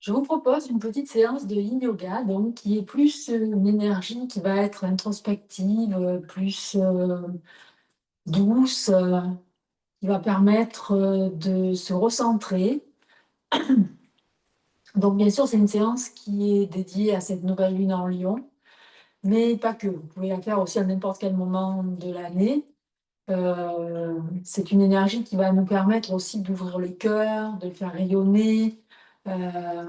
Je vous propose une petite séance de yin yoga, donc qui est plus une énergie qui va être introspective, plus douce, qui va permettre de se recentrer. Donc, bien sûr, c'est une séance qui est dédiée à cette nouvelle lune en Lion, mais pas que. Vous pouvez la faire aussi à n'importe quel moment de l'année. C'est une énergie qui va nous permettre aussi d'ouvrir le cœur, de le faire rayonner, euh,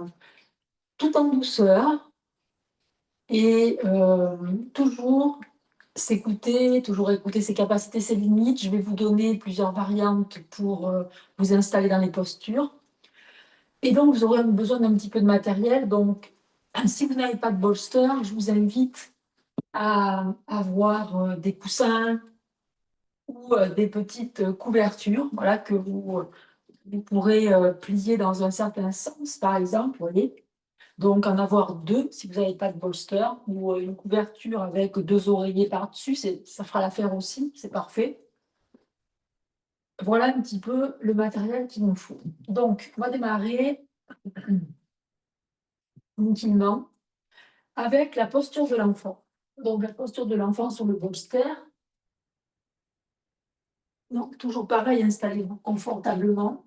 tout en douceur. Et toujours écouter ses capacités, ses limites. Je vais vous donner plusieurs variantes pour, vous installer dans les postures et donc vous aurez besoin d'un petit peu de matériel. Donc si vous n'avez pas de bolster, je vous invite à avoir, des coussins ou, des petites, couvertures, voilà, que vous pourrez, plier dans un certain sens, par exemple, vous voyez? Donc en avoir 2 si vous n'avez pas de bolster ou, une couverture avec 2 oreillers par-dessus, ça fera l'affaire aussi, c'est parfait. Voilà un petit peu le matériel qu'il nous faut. Donc on va démarrer tranquillement avec la posture de l'enfant. Donc la posture de l'enfant sur le bolster. Donc toujours pareil, installez-vous confortablement.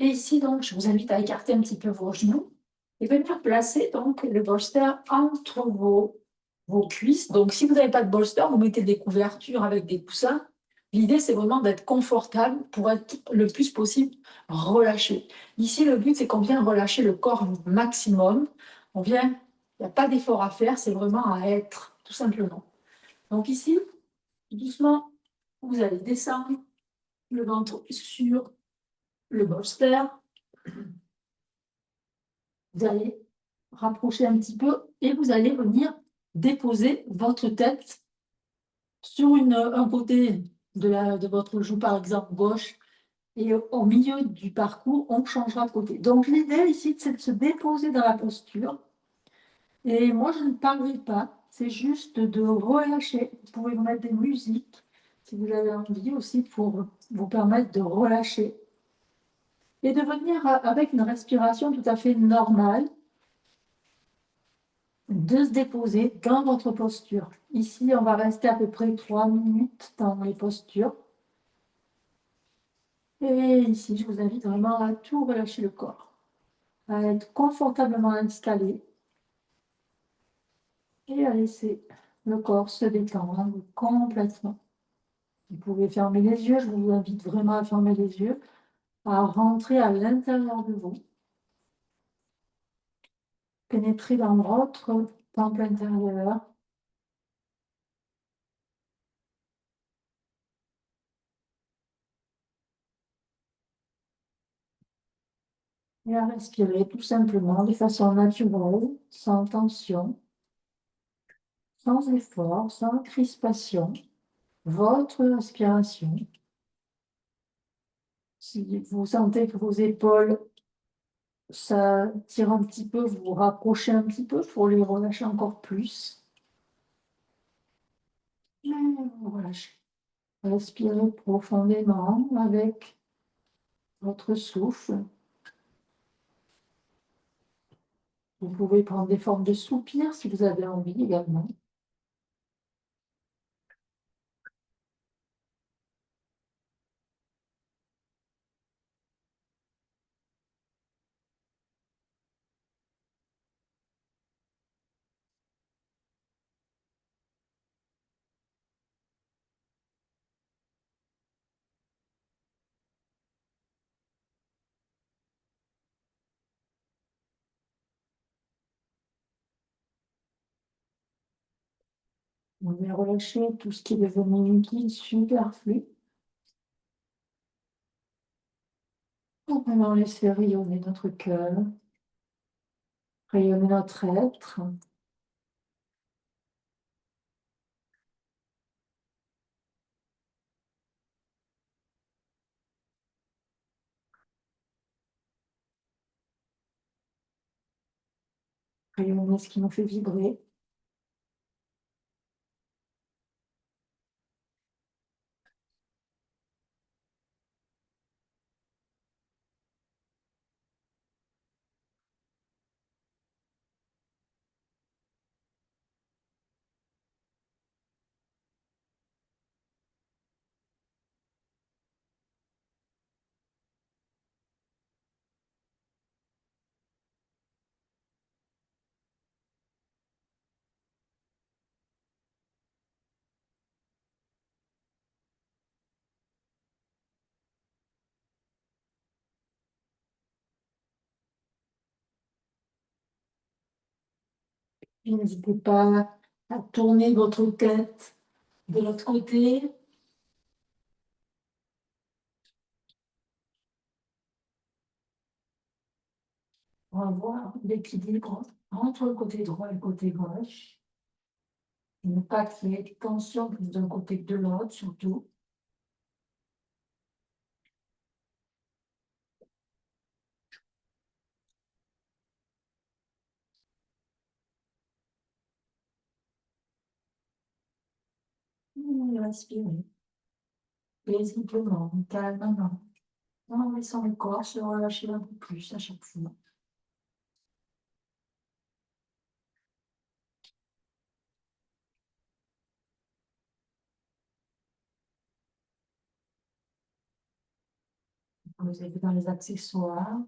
Et ici donc, je vous invite à écarter un petit peu vos genoux et venir placer donc le bolster entre vos cuisses. Donc, si vous n'avez pas de bolster, vous mettez des couvertures avec des coussins. L'idée, c'est vraiment d'être confortable pour être le plus possible relâché. Ici, le but, c'est qu'on vient relâcher le corps au maximum. Il n'y a pas d'effort à faire, c'est vraiment à être, tout simplement. Donc ici, doucement, vous allez descendre le ventre sur le bolster. Vous allez rapprocher un petit peu et vous allez venir déposer votre tête sur un côté de votre joue, par exemple gauche, et au milieu du parcours, on changera de côté. Donc l'idée ici, c'est de se déposer dans la posture. Et moi, je ne parlerai pas, c'est juste de relâcher. Vous pouvez vous mettre des musiques si vous avez envie aussi pour vous permettre de relâcher et de venir avec une respiration tout à fait normale, de se déposer dans votre posture. Ici, on va rester à peu près 3 minutes dans les postures. Et ici, je vous invite vraiment à tout relâcher le corps, à être confortablement installé et à laisser le corps se détendre complètement. Vous pouvez fermer les yeux, je vous invite vraiment à fermer les yeux, à rentrer à l'intérieur de vous, pénétrer dans votre temple intérieur et à respirer tout simplement de façon naturelle, sans tension, sans effort, sans crispation, votre respiration. Si vous sentez que vos épaules, ça tire un petit peu, vous vous rapprochez un petit peu pour les relâcher encore plus. Et vous relâchez. Respirez profondément avec votre souffle. Vous pouvez prendre des formes de soupirs si vous avez envie également. Vous pouvez relâcher tout ce qui est devenu liquide, superflu. Pour vraiment laisser rayonner notre cœur, rayonner notre être. Rayonner ce qui nous fait vibrer. N'hésitez pas à tourner votre tête de l'autre côté. On va voir l'équilibre entre le côté droit et le côté gauche. Et ne pas créer de tension plus d'un côté que de l'autre, surtout. Et respirez paisiblement, calmement, en laissant le corps se relâcher un peu plus à chaque fois. Vous avez dans les accessoires.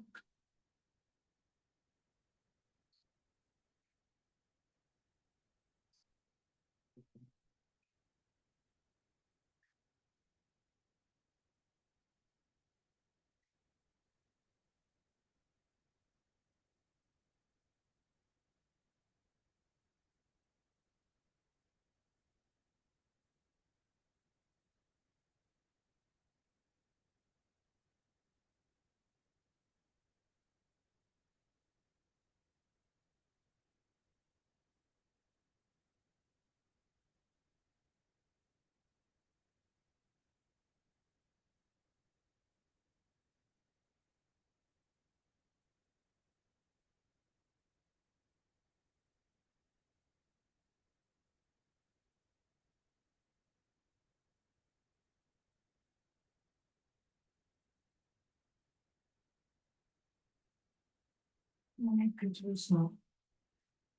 Et puis doucement.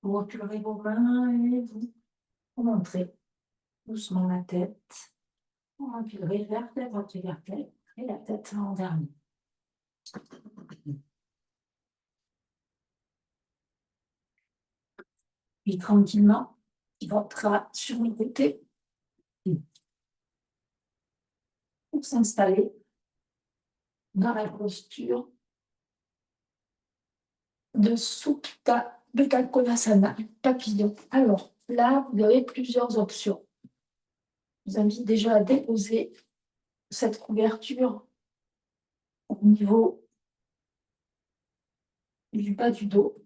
Vous reculerez vos mains et vous remontrez doucement la tête. Vous reculerez vertèbre après vertèbre et la tête en dernier. Puis tranquillement, il rentrera sur le côté pour s'installer dans la posture de Supta Konasana, papillon. Alors là, vous avez plusieurs options. Je vous invite déjà à déposer cette couverture au niveau du bas du dos,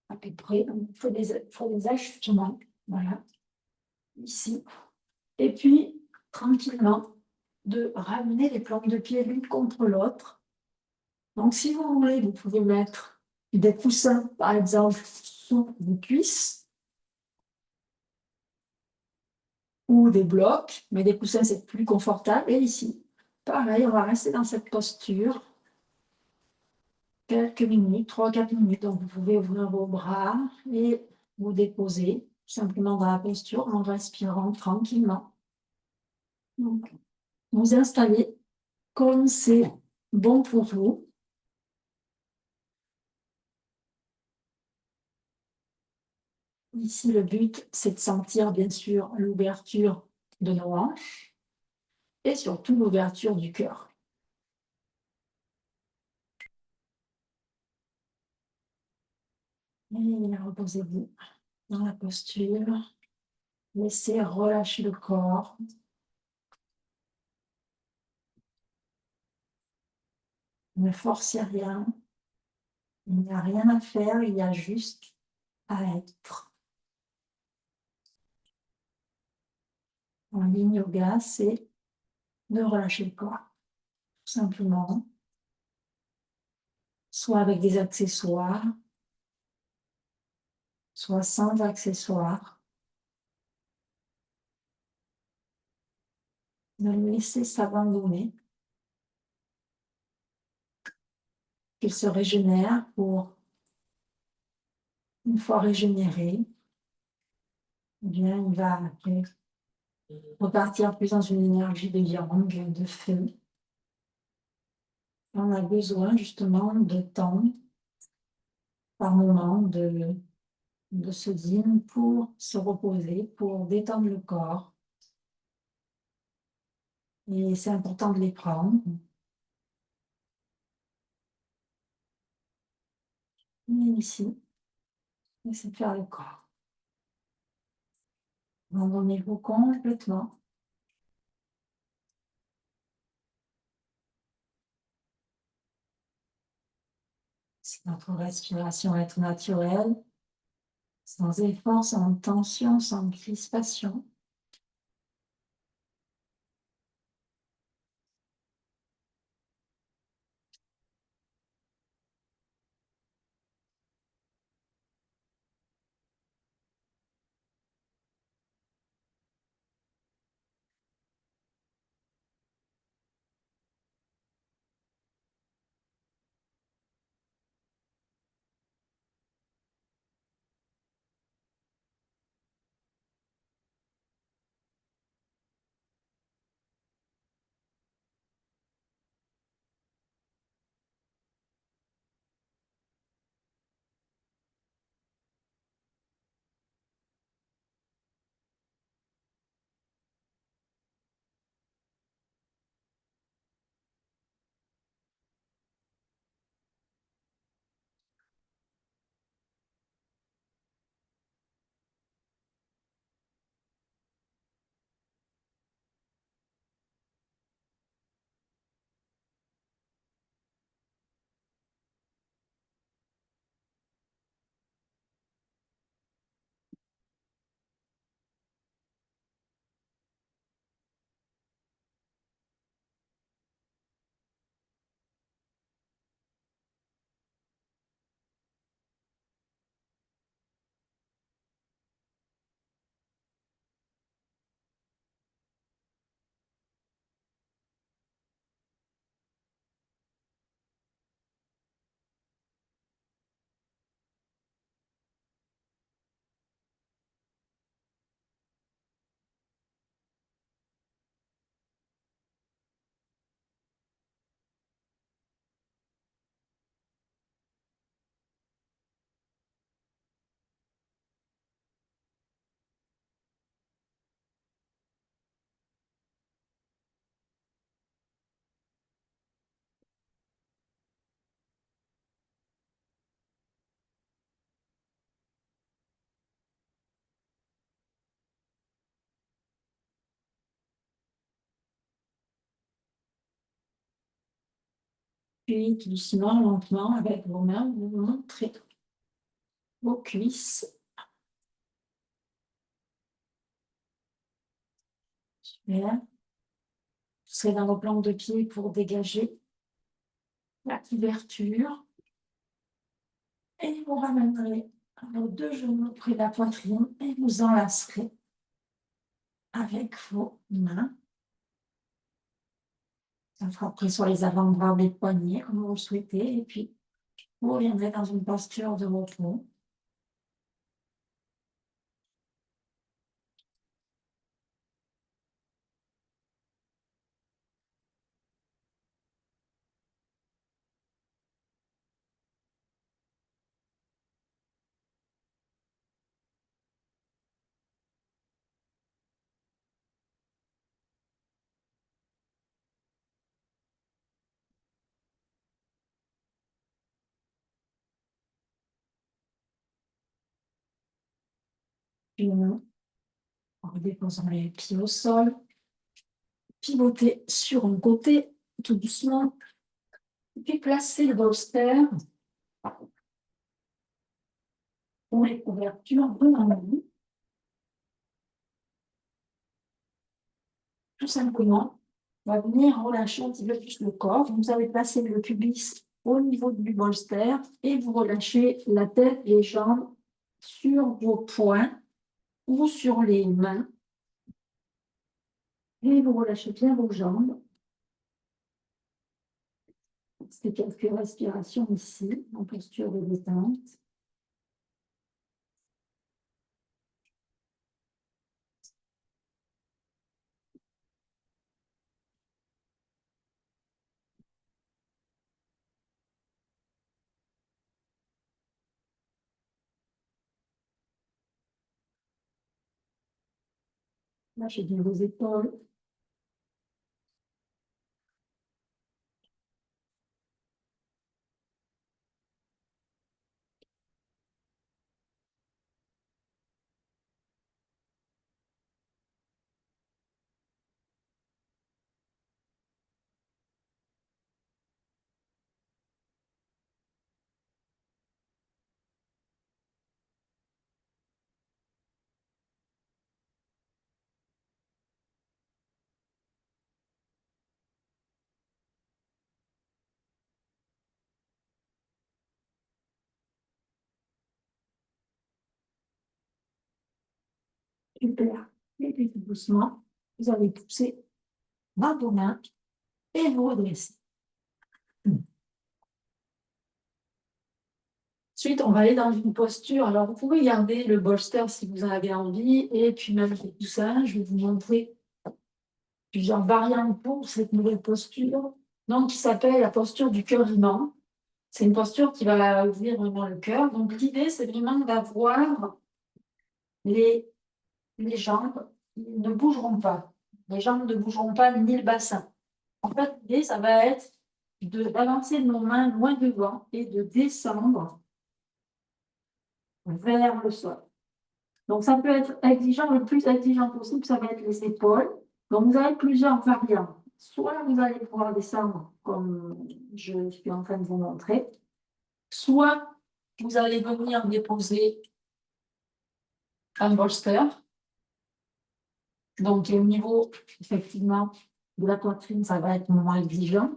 à peu près. Il faut des ajustements. Voilà, ici. Et puis, tranquillement, de ramener les plantes de pied l'une contre l'autre. Donc, si vous voulez, vous pouvez mettre des coussins, par exemple, sous vos cuisses ou des blocs, mais des coussins, c'est plus confortable. Et ici, pareil, on va rester dans cette posture quelques minutes, 3 4 minutes. Donc, vous pouvez ouvrir vos bras et vous déposer simplement dans la posture en respirant tranquillement. Donc, vous installez comme c'est bon pour vous. Ici, le but, c'est de sentir, bien sûr, l'ouverture de nos hanches et surtout l'ouverture du cœur. Et reposez-vous dans la posture. Laissez relâcher le corps. Ne forcez rien. Il n'y a rien à faire, il y a juste à être. En ligne yoga, c'est de relâcher le corps, tout simplement, soit avec des accessoires, soit sans accessoires. De le laisser s'abandonner, qu'il se régénère pour, une fois régénéré, eh bien, il va après repartir plus dans une énergie de yang, de feu. On a besoin justement de temps, par moment, de ce yin pour se reposer, pour détendre le corps. Et c'est important de les prendre. Et ici, laissez faire le corps. Abandonnez-vous complètement. Si notre respiration est naturelle, sans effort, sans tension, sans crispation. Puis doucement, lentement, avec vos mains, vous montrez vos cuisses. Super. Vous serez dans vos plantes de pied pour dégager la couverture. Et vous ramènerez vos deux genoux près de la poitrine et vous enlacerez avec vos mains. Ça frapperait sur les avant-bras ou les poignets, comme vous le souhaitez. Et puis, vous reviendrez dans une posture de repos. Puis, en déposant les pieds au sol, pivotez sur un côté tout doucement. Puis, placez le bolster ou les couvertures devant vous. Tout simplement, on va venir relâcher un petit peu plus le corps. Vous allez placer le pubis au niveau du bolster et vous relâchez la tête, les jambes sur vos poings ou sur les mains. Et vous relâchez bien vos jambes. C'est quelques respirations ici, en posture de détente. Lâchez bien vos épaules. Super. Et puis tout doucement, vous allez pousser dans vos mains et vous redresser. Ensuite, on va aller dans une posture. Alors, vous pouvez garder le bolster si vous en avez envie, et puis même les coussins. Je vais vous montrer plusieurs variantes pour cette nouvelle posture, donc qui s'appelle la posture du cœur aimant. C'est une posture qui va ouvrir vraiment le cœur. Donc, l'idée, c'est vraiment d'avoir les, les jambes qui ne bougeront pas. Les jambes ne bougeront pas ni le bassin. En fait, l'idée, ça va être d'avancer nos mains loin devant et de descendre vers le sol. Donc, ça peut être exigeant, le plus exigeant possible, ça va être les épaules. Donc, vous avez plusieurs variantes. Soit vous allez pouvoir descendre comme je suis en train de vous montrer, soit vous allez venir déposer un bolster. Donc, au niveau, effectivement, de la poitrine, ça va être moins exigeant.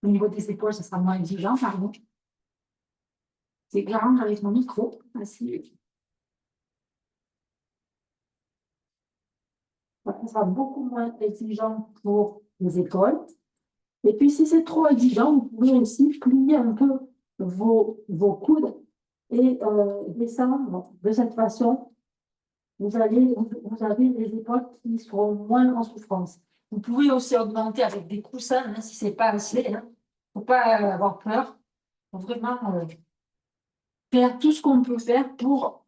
Au niveau des épaules, ça sera moins exigeant, pardon. C'est clair avec mon micro. Ainsi, ça sera beaucoup moins exigeant pour les épaules. Et puis, si c'est trop exigeant, vous pouvez aussi plier un peu vos coudes et descendre de cette façon. Vous avez les épaules qui seront moins en souffrance. Vous pouvez aussi augmenter avec des coussins, hein, si ce n'est pas assez. Il ne faut pas avoir peur. Il faut vraiment faire tout ce qu'on peut faire pour...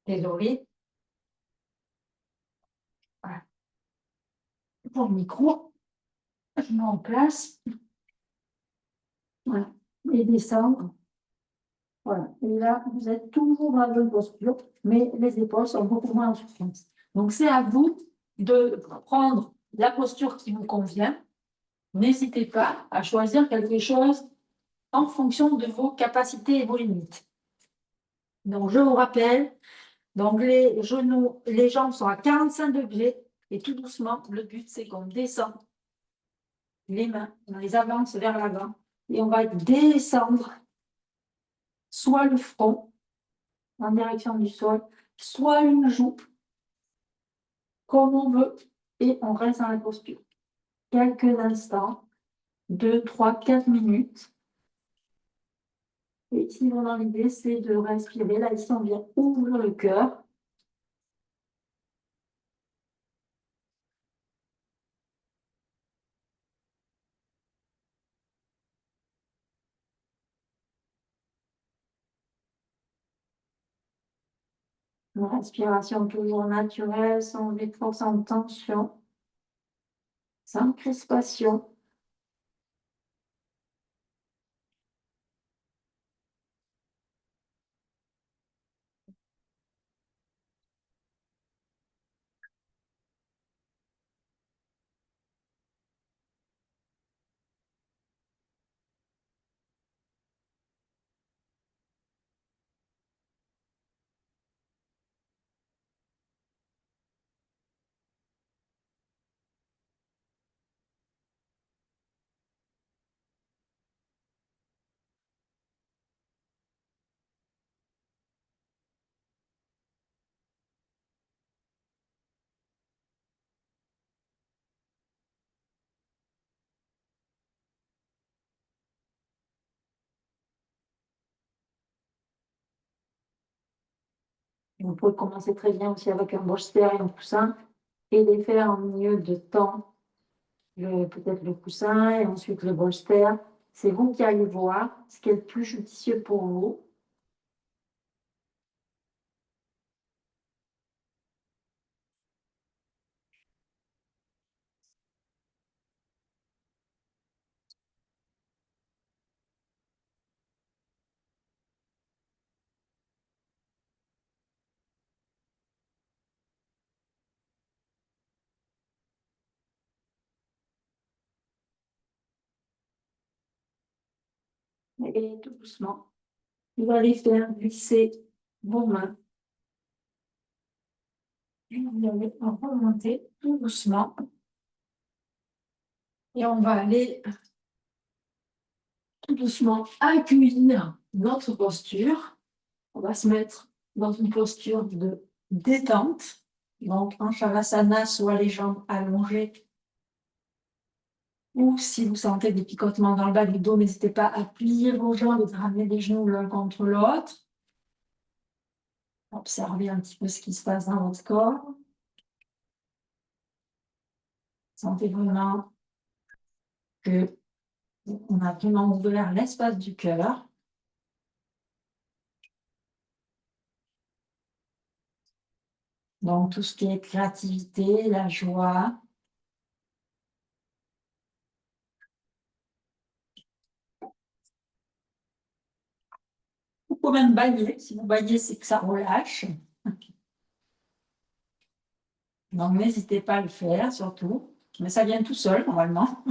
Désolé. Voilà. Pour le micro, je mets en place. Voilà. Et descendre. Voilà. Et là, vous êtes toujours dans la bonne posture, mais les épaules sont beaucoup moins en souffrance. Donc, c'est à vous de prendre la posture qui vous convient. N'hésitez pas à choisir quelque chose en fonction de vos capacités et vos limites. Donc, je vous rappelle, donc les genoux, les jambes sont à 45 degrés et tout doucement, le but, c'est qu'on descend les mains, on les avance vers l'avant et on va descendre soit le front en direction du sol, soit une joue, comme on veut, et on reste dans la posture. Quelques instants, 2, 3, 4 minutes. Et ici, mon l'idée, c'est de respirer. Là, ici, on vient ouvrir le cœur. Une respiration toujours naturelle, sans effort, sans tension, sans crispation. Vous pouvez commencer très bien aussi avec un bolster et un coussin et les faire en milieu de temps, peut-être le coussin et ensuite le bolster. C'est vous qui allez voir ce qui est le plus judicieux pour vous. Et tout doucement, vous allez faire glisser vos mains. Et vous allez en remonter tout doucement. Et on va aller tout doucement accueillir notre posture. On va se mettre dans une posture de détente. Donc, en Shavasana, soit les jambes allongées, ou si vous sentez des picotements dans le bas du dos, n'hésitez pas à plier vos jambes et de ramener les genoux l'un contre l'autre. Observez un petit peu ce qui se passe dans votre corps. Sentez vraiment que on a vraiment ouvert l'espace du cœur. Donc, tout ce qui est créativité, la joie. Vous pouvez même bailler. Si vous baillez, c'est que ça relâche. Donc, n'hésitez pas à le faire, surtout. Mais ça vient tout seul, normalement.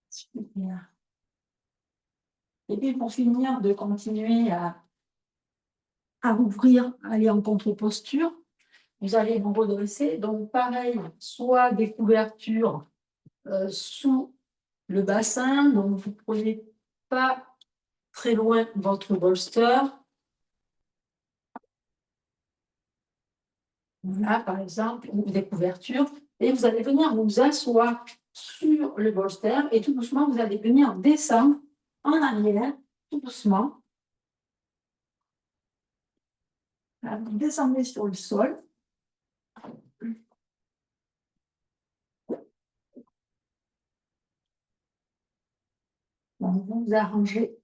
Super. Et puis, pour finir, de continuer à ouvrir, à aller en contre-posture. Vous allez vous redresser. Donc, pareil, soit des couvertures sous le bassin. Donc, vous ne prenez pas très loin votre bolster. Là, par exemple, ou des couvertures. Et vous allez venir vous asseoir sur le bolster. Et tout doucement, vous allez venir descendre en arrière, tout doucement. Là, vous descendez sur le sol. Donc, vous vous arrangez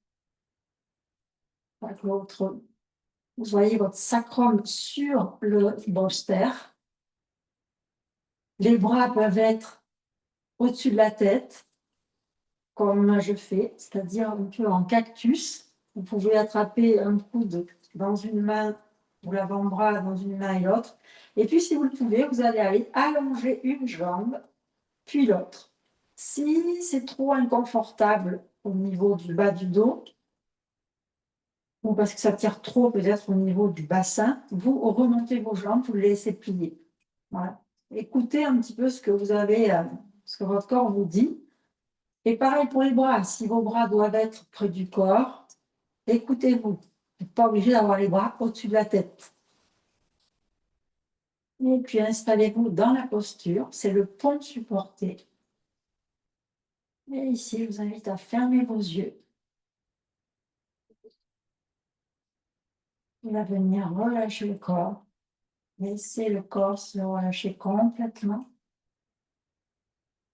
avec votre. Vous voyez votre sacrum sur le bolster. Les bras peuvent être au-dessus de la tête, comme je fais, c'est-à-dire un peu en cactus. Vous pouvez attraper un coude dans une main ou l'avant-bras dans une main et l'autre. Et puis, si vous le pouvez, vous allez aller allonger une jambe, puis l'autre. Si c'est trop inconfortable au niveau du bas du dos, ou parce que ça tire trop peut-être au niveau du bassin, vous remontez vos jambes, vous les laissez plier. Voilà. Écoutez un petit peu ce que vous avez, ce que votre corps vous dit. Et pareil pour les bras. Si vos bras doivent être près du corps, écoutez-vous. Vous n'êtes pas obligé d'avoir les bras au-dessus de la tête. Et puis installez-vous dans la posture. C'est le pont supporté. Et ici, je vous invite à fermer vos yeux. Et à venir relâcher le corps. Laissez le corps se relâcher complètement.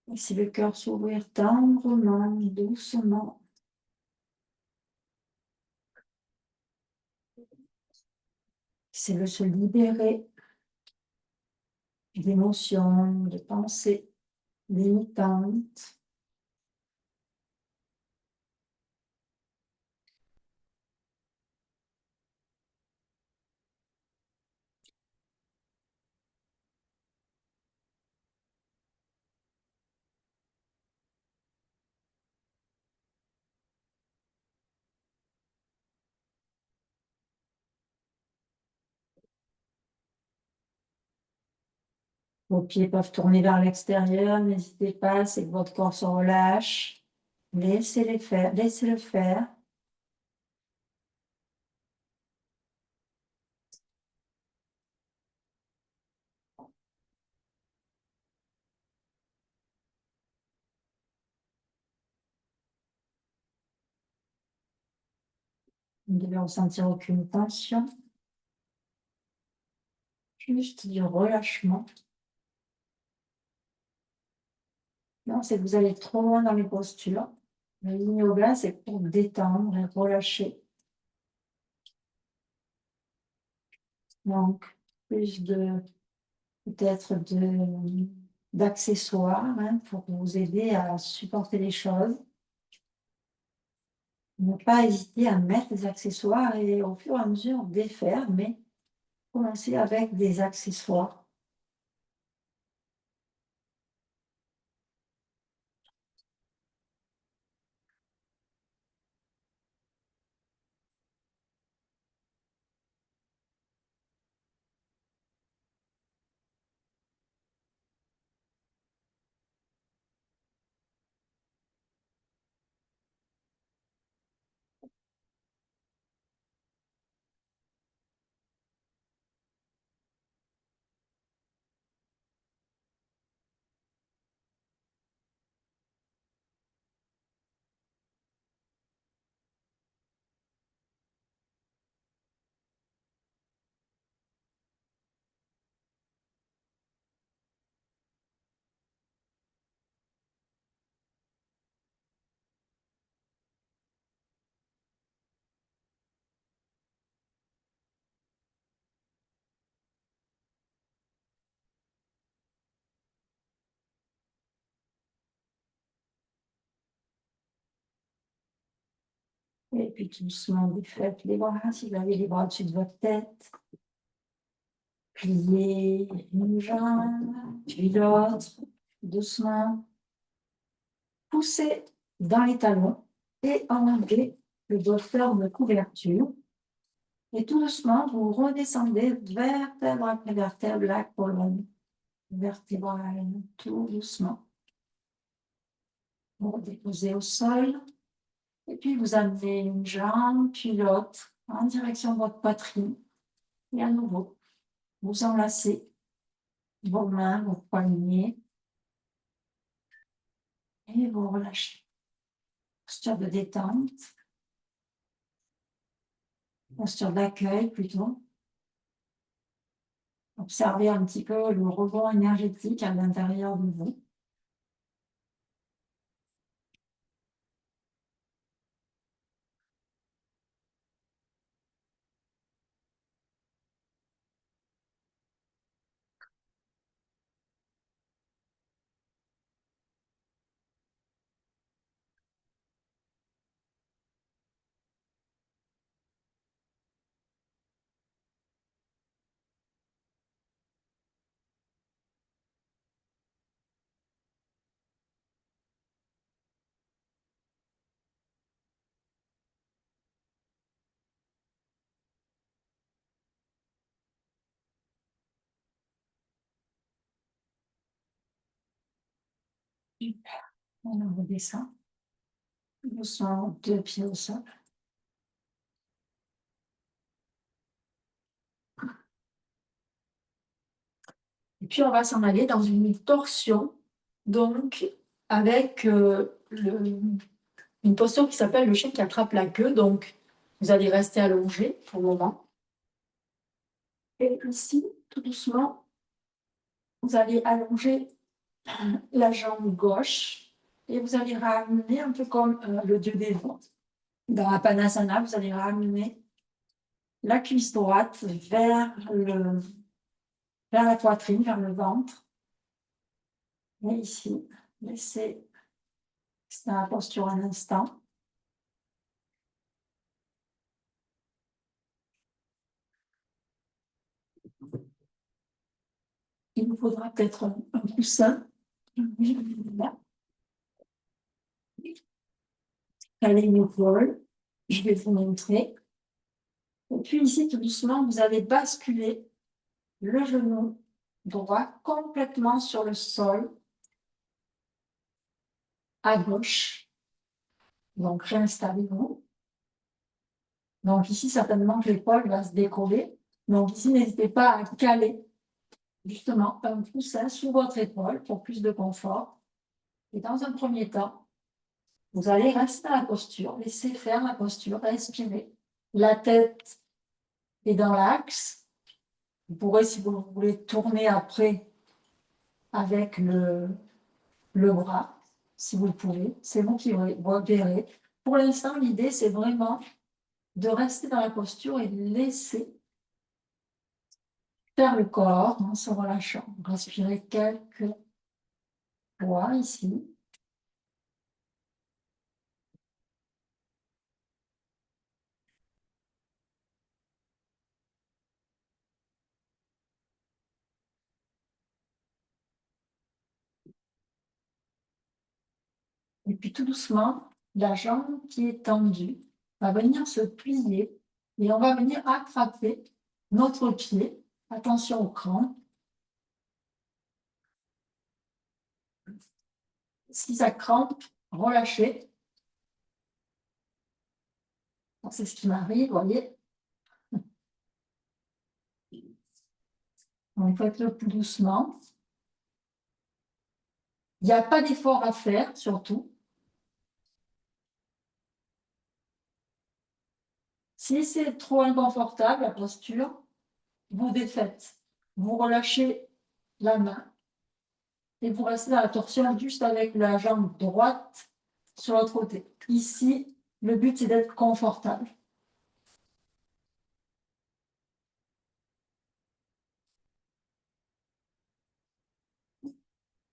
Laissez le cœur s'ouvrir tendrement, doucement. Laissez-le se libérer d'émotions, de pensées limitantes. Vos pieds peuvent tourner vers l'extérieur, n'hésitez pas, c'est que votre corps se relâche. Laissez-les faire, laissez-le faire. Vous ne devez ressentir aucune tension, juste du relâchement. Non, c'est que vous allez trop loin dans les postures. Le yin yoga, c'est pour détendre et relâcher. Donc, plus de peut-être d'accessoires pour vous aider à supporter les choses. Ne pas hésiter à mettre des accessoires et au fur et à mesure défaire, mais commencer avec des accessoires. Et puis tout doucement, vous faites les bras, si vous avez les bras au-dessus de votre tête. Pliez une jambe, puis l'autre, doucement. Poussez dans les talons et enlevez le buffer de couverture. Et tout doucement, vous redescendez vertèbre après vertèbre, la colonne vertébrale, tout doucement. Vous déposez au sol. Et puis, vous amenez une jambe, puis l'autre, en direction de votre poitrine. Et à nouveau, vous enlacez vos mains, vos poignets. Et vous relâchez. Posture de détente. Posture d'accueil plutôt. Observez un petit peu le rebond énergétique à l'intérieur de vous. On redescend. Doucement, deux pieds au sol. Et puis, on va s'en aller dans une torsion, donc avec une posture qui s'appelle le chien qui attrape la queue. Donc, vous allez rester allongé pour le moment. Et ici, tout doucement, vous allez allonger la jambe gauche et vous allez ramener un peu comme le dieu des vents. Dans Apanasana, vous allez ramener la cuisse droite vers la poitrine, vers le ventre. Et ici, laissez la posture un instant. Il vous faudra peut-être un coussin. Allez, épaule. Je vais vous montrer. Et puis ici, tout doucement, vous allez basculer le genou droit complètement sur le sol à gauche. Donc, réinstallez-vous. Donc, ici, certainement que l'épaule va se décoller. Donc, ici, n'hésitez pas à caler justement un coussin sous votre épaule pour plus de confort. Et dans un premier temps, vous allez rester à la posture, laisser faire la posture, respirer. La tête est dans l'axe. Vous pourrez, si vous voulez, tourner après avec le bras, si vous le pouvez. C'est vous qui verrez. Pour l'instant, l'idée, c'est vraiment de rester dans la posture et de laisser faire le corps en se relâchant. Respirez quelques fois ici. Et puis tout doucement, la jambe qui est tendue va venir se plier et on va venir attraper notre pied. Attention au cran. Si ça crampe, relâchez. C'est ce qui m'arrive, vous voyez. Donc faites-le plus doucement. Il n'y a pas d'effort à faire, surtout. Si c'est trop inconfortable, la posture, vous défaites. Vous relâchez la main et vous restez dans la torsion juste avec la jambe droite sur l'autre côté. Ici, le but, c'est d'être confortable.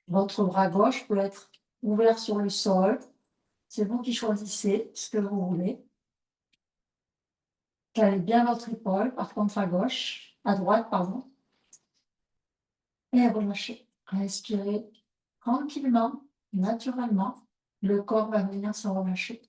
Votre bras gauche peut être ouvert sur le sol. C'est vous qui choisissez ce que vous voulez. Calez bien votre épaule, par contre à gauche, à droite, pardon. Et relâchez. Respirez tranquillement, naturellement. Le corps va venir se relâcher.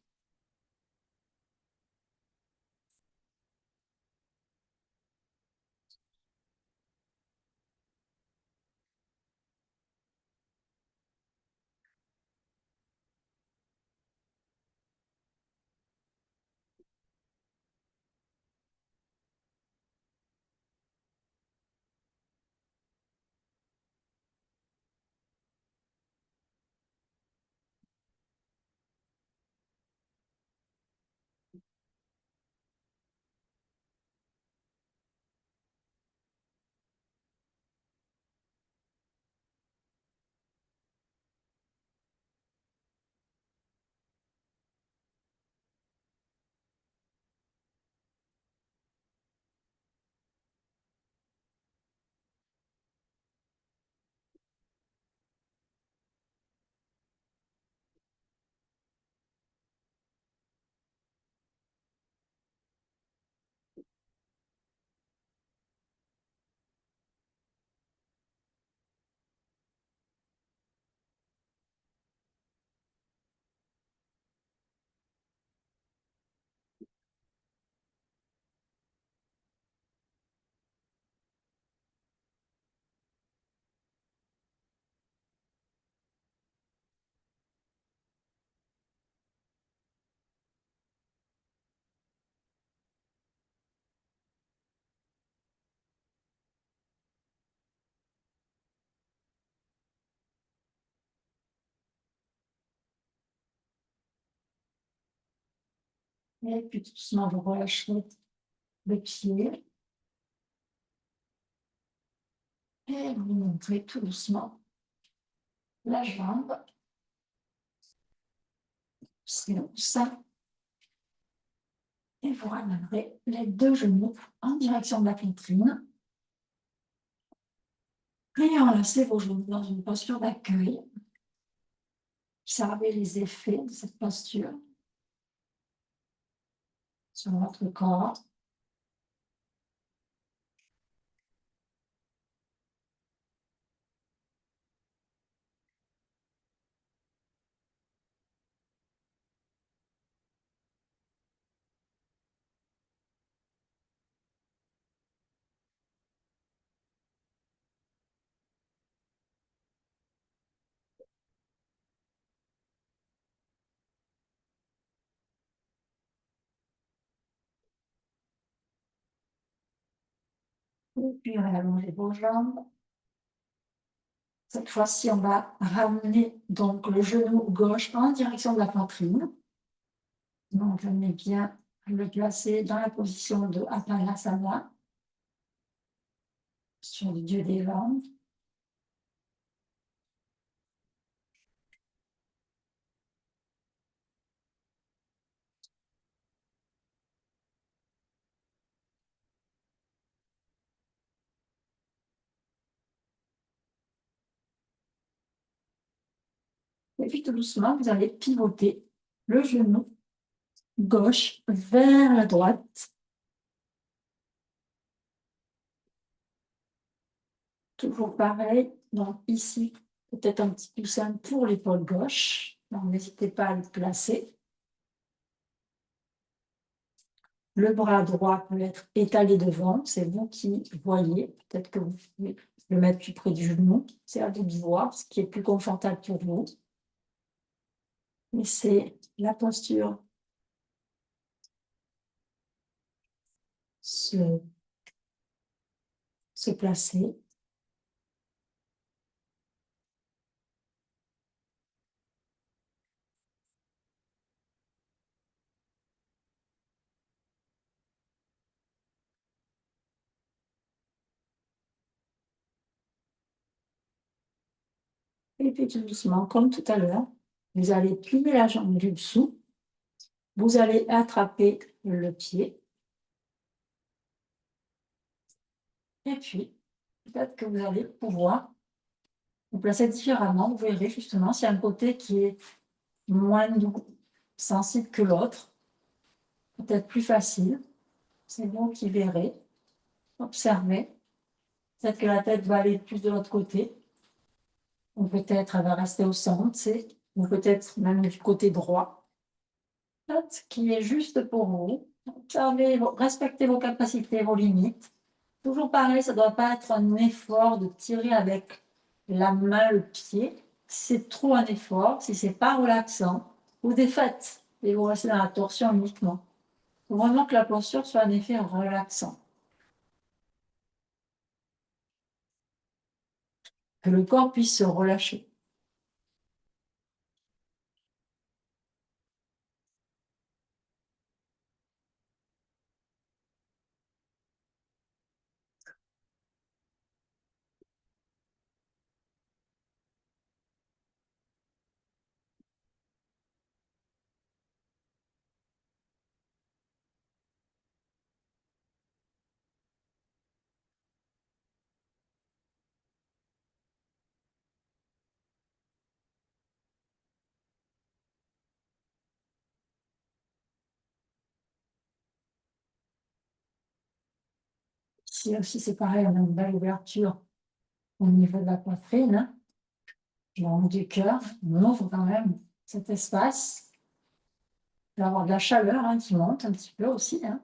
Et puis tout doucement, vous relâchez le pied. Et vous montrez tout doucement la jambe. C'est ça. Et vous ramènerez les deux genoux en direction de la poitrine. Et enlacez vos genoux dans une posture d'accueil. Observez les effets de cette posture sur votre corps. Et puis allongez vos jambes. Cette fois-ci, on va ramener donc le genou gauche en direction de la poitrine. Donc, venez bien le placer dans la position de Apanasana, sur le dieu des langues. Et puis tout doucement, vous allez pivoter le genou gauche vers la droite. Toujours pareil. Donc ici, peut-être un petit coussin pour l'épaule gauche. Donc n'hésitez pas à le placer. Le bras droit peut être étalé devant. C'est vous qui voyez. Peut-être que vous pouvez le mettre plus près du genou. C'est à vous de voir ce qui est plus confortable pour vous. Laissez la posture se placer. Et puis tout doucement, comme tout à l'heure, vous allez plier la jambe du dessous. Vous allez attraper le pied. Et puis, peut-être que vous allez pouvoir vous placer différemment. Vous verrez justement s'il y a un côté qui est moins doux, sensible que l'autre, peut-être plus facile. C'est vous qui verrez. Observez. Peut-être que la tête va aller plus de l'autre côté. Ou peut-être elle va rester au centre, ou peut-être même du côté droit. Ce qui est juste pour vous. Observez, respectez vos capacités, vos limites. Toujours pareil, ça ne doit pas être un effort de tirer avec la main, le pied. Si c'est trop un effort, si c'est pas relaxant, vous défaites et vous restez dans la torsion uniquement. Il faut vraiment que la posture soit un effet relaxant. Que le corps puisse se relâcher. Ici aussi, c'est pareil, on a une belle ouverture au niveau de la poitrine, hein, au du cœur. On ouvre quand même cet espace. Il va y avoir de la chaleur qui monte un petit peu aussi. Hein.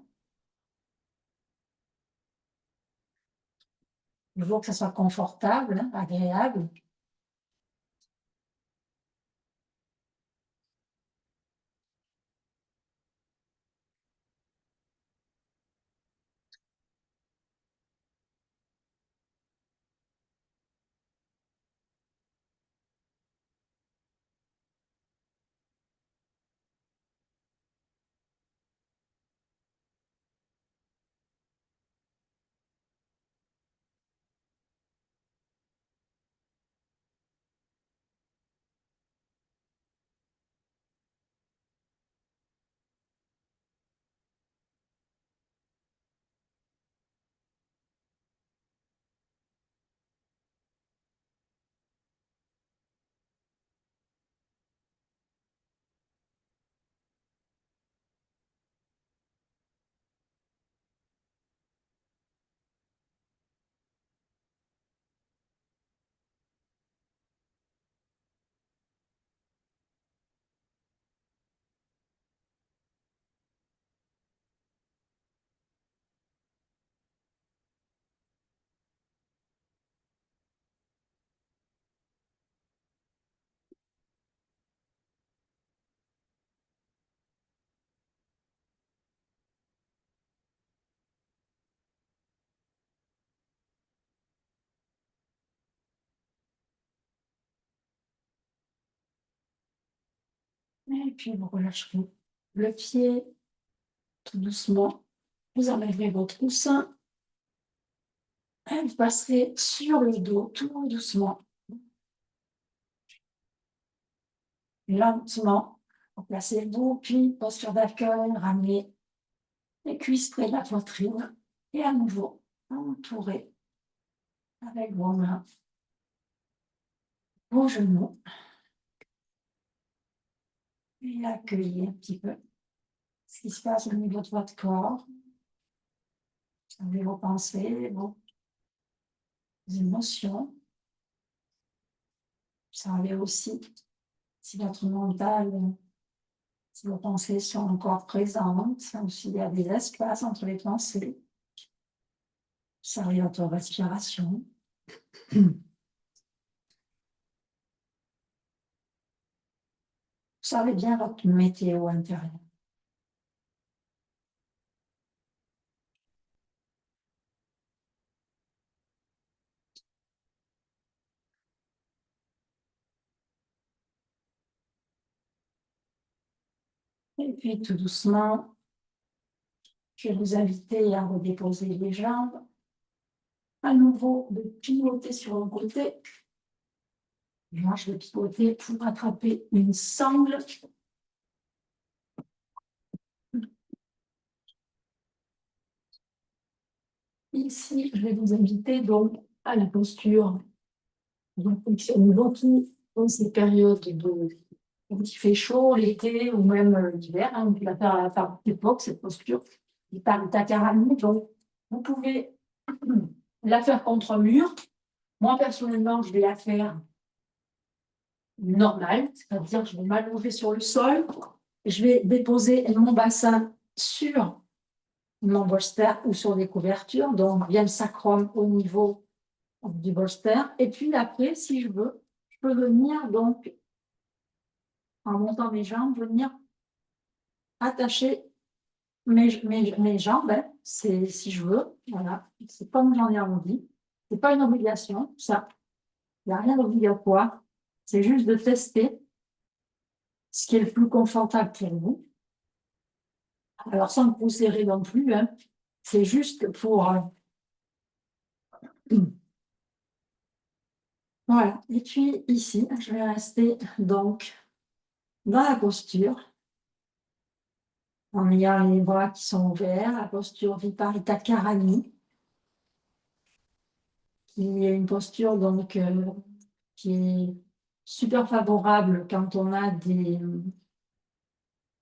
Il faut que ça soit confortable, agréable. Et puis vous relâcherez le pied tout doucement. Vous enlèverez votre coussin. Et vous passerez sur le dos tout doucement. Lentement. Placez-vous, puis posture d'accueil, ramenez les cuisses près de la poitrine. Et à nouveau, entourez avec vos mains vos genoux. Et accueillez un petit peu ce qui se passe au niveau de votre corps. Observez vos pensées, vos émotions. Observez aussi si votre mental, si vos pensées sont encore présentes, ou s'il y a des espaces entre les pensées. Observez votre respiration. Observez bien votre météo intérieure. Et puis tout doucement, je vais vous inviter à redéposer les jambes. À nouveau, de pivoter sur un côté. Là, je vais pivoter pour attraper une sangle. Ici, je vais vous inviter donc à la posture de fonctionne beaucoup dans ces périodes où il fait chaud, l'été ou même l'hiver. On peut la faire à l'époque, cette posture. par Takarani. Donc, vous pouvez la faire contre mur. Moi, personnellement, je vais la faire normale, c'est-à-dire que je vais m'allonger sur le sol. Je vais déposer mon bassin sur mon bolster ou sur des couvertures, donc bien le sacrum au niveau du bolster. Et puis après, si je veux, je peux venir donc, en montant mes jambes, venir attacher mes jambes, hein, c'est si je veux, voilà, c'est comme j'en ai envie. C'est pas une obligation, ça. Il n'y a rien d'obligatoire. C'est juste de tester ce qui est le plus confortable pour vous. Alors, sans vous serrer non plus, hein, c'est juste pour... voilà. Et puis, ici, je vais rester donc dans la posture, en ayant les bras qui sont ouverts, la posture Viparita Karani, qui est une posture donc qui est super favorable quand on a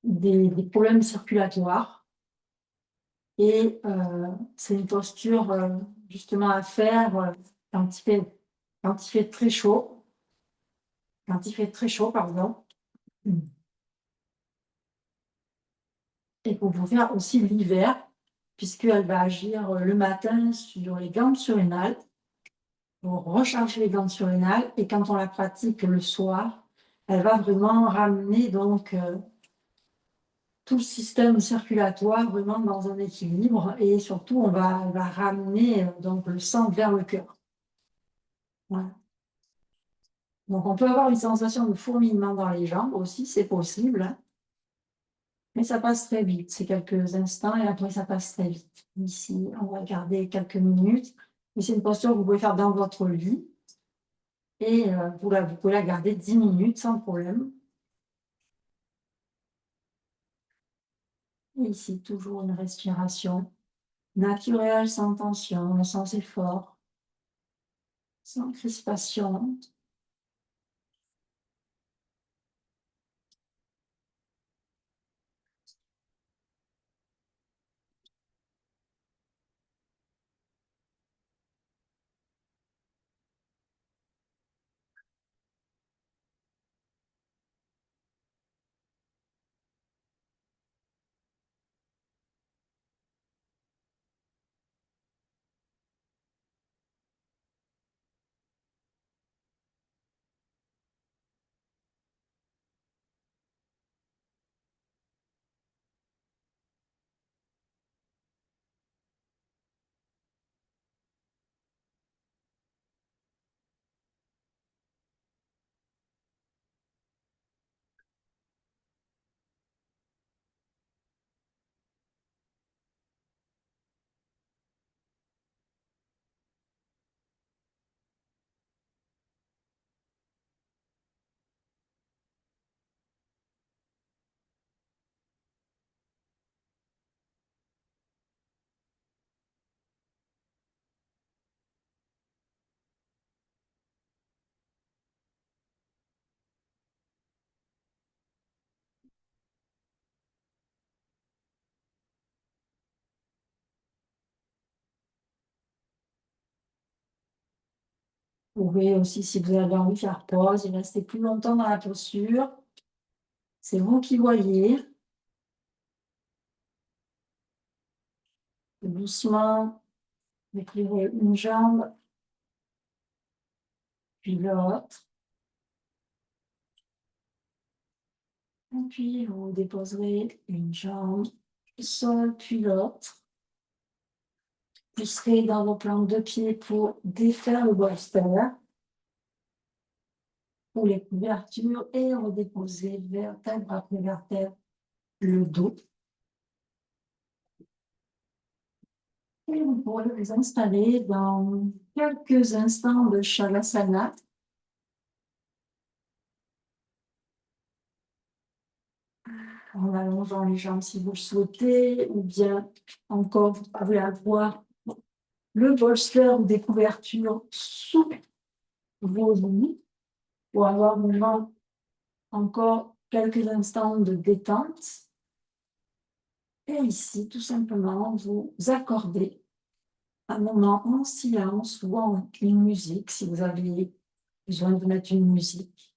des problèmes circulatoires. Et c'est une posture justement à faire quand il fait très chaud, pardon. Et qu'on peut faire aussi l'hiver, puisqu'elle va agir le matin sur les glandes surrénales, pour recharger les glandes surrénales, et quand on la pratique le soir, elle va vraiment ramener donc tout le système circulatoire vraiment dans un équilibre, et surtout on va ramener donc le sang vers le cœur. Voilà. Donc on peut avoir une sensation de fourmillement dans les jambes aussi, c'est possible, hein. Mais ça passe très vite, c'est quelques instants et après ça passe très vite. Ici, on va garder quelques minutes. Mais c'est une posture que vous pouvez faire dans votre lit et vous pouvez la garder 10 minutes sans problème. Et ici, toujours une respiration naturelle, sans tension, sans effort, sans crispation. Vous pouvez aussi, si vous avez envie, faire pause et rester plus longtemps dans la posture. C'est vous qui voyez. Doucement, étirez une jambe, puis l'autre. Et puis, vous déposerez une jambe au sol, puis l'autre. Vous serez dans vos plantes de pied pour défaire le bolster pour les couvertures et redéposer vertèbre après vertèbre le dos. Et vous pourrez vous installer dans quelques instants de Shavasana. En allongeant les jambes si vous le souhaitez, ou bien encore, vous pouvez avoir le bolster ou des couvertures sous vos lits pour avoir vraiment encore quelques instants de détente. Et ici, tout simplement, vous accordez un moment en silence ou en une musique, si vous avez besoin de mettre une musique.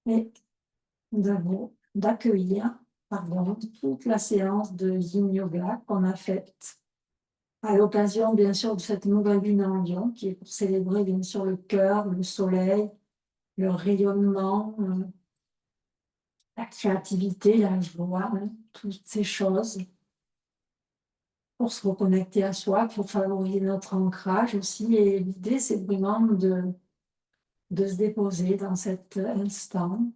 Et d'accueillir, pardon, toute la séance de Yin Yoga qu'on a faite à l'occasion, bien sûr, de cette nouvelle lune en Lion, qui est pour célébrer, bien sûr, le cœur, le soleil, le rayonnement, la créativité, la joie, hein, toutes ces choses pour se reconnecter à soi, pour favoriser notre ancrage aussi. Et l'idée, c'est vraiment de se déposer dans cet instant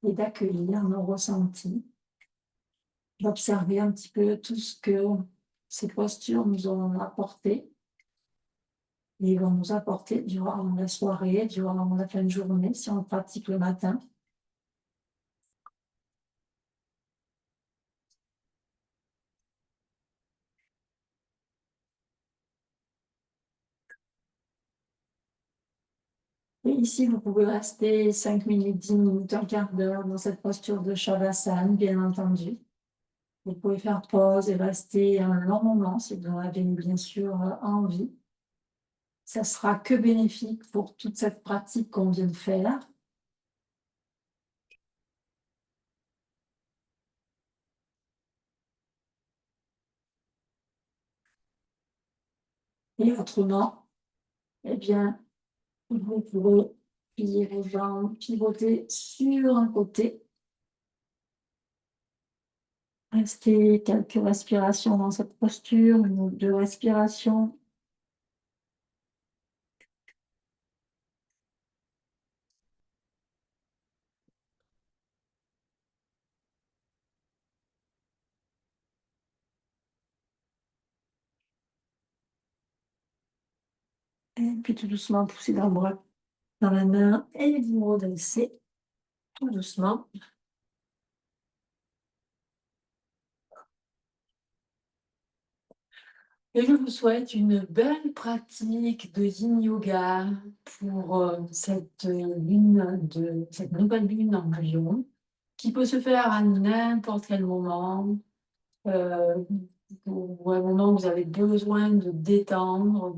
et d'accueillir nos ressentis, d'observer un petit peu tout ce que ces postures nous ont apporté et vont nous apporter durant la soirée, durant la fin de journée, si on pratique le matin. Et ici, vous pouvez rester 5 minutes, 10 minutes, un quart d'heure dans cette posture de Shavasana, bien entendu. Vous pouvez faire pause et rester un long moment si vous en avez bien sûr envie. Ça sera que bénéfique pour toute cette pratique qu'on vient de faire. Et autrement, eh bien, vous pouvez plier vos jambes, pivoter sur un côté. Restez quelques respirations dans cette posture, une ou deux respirations. Et puis tout doucement, poussez dans le bras, dans la main et vous redressez tout doucement. Et je vous souhaite une belle pratique de Yin Yoga pour cette nouvelle lune en Lion, qui peut se faire à n'importe quel moment, euh, ou un moment où vous avez besoin de détendre,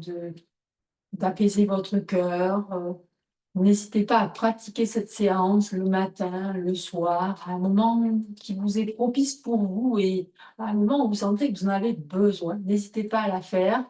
d'apaiser votre cœur. N'hésitez pas à pratiquer cette séance le matin, le soir, à un moment qui vous est propice pour vous et à un moment où vous sentez que vous en avez besoin. N'hésitez pas à la faire.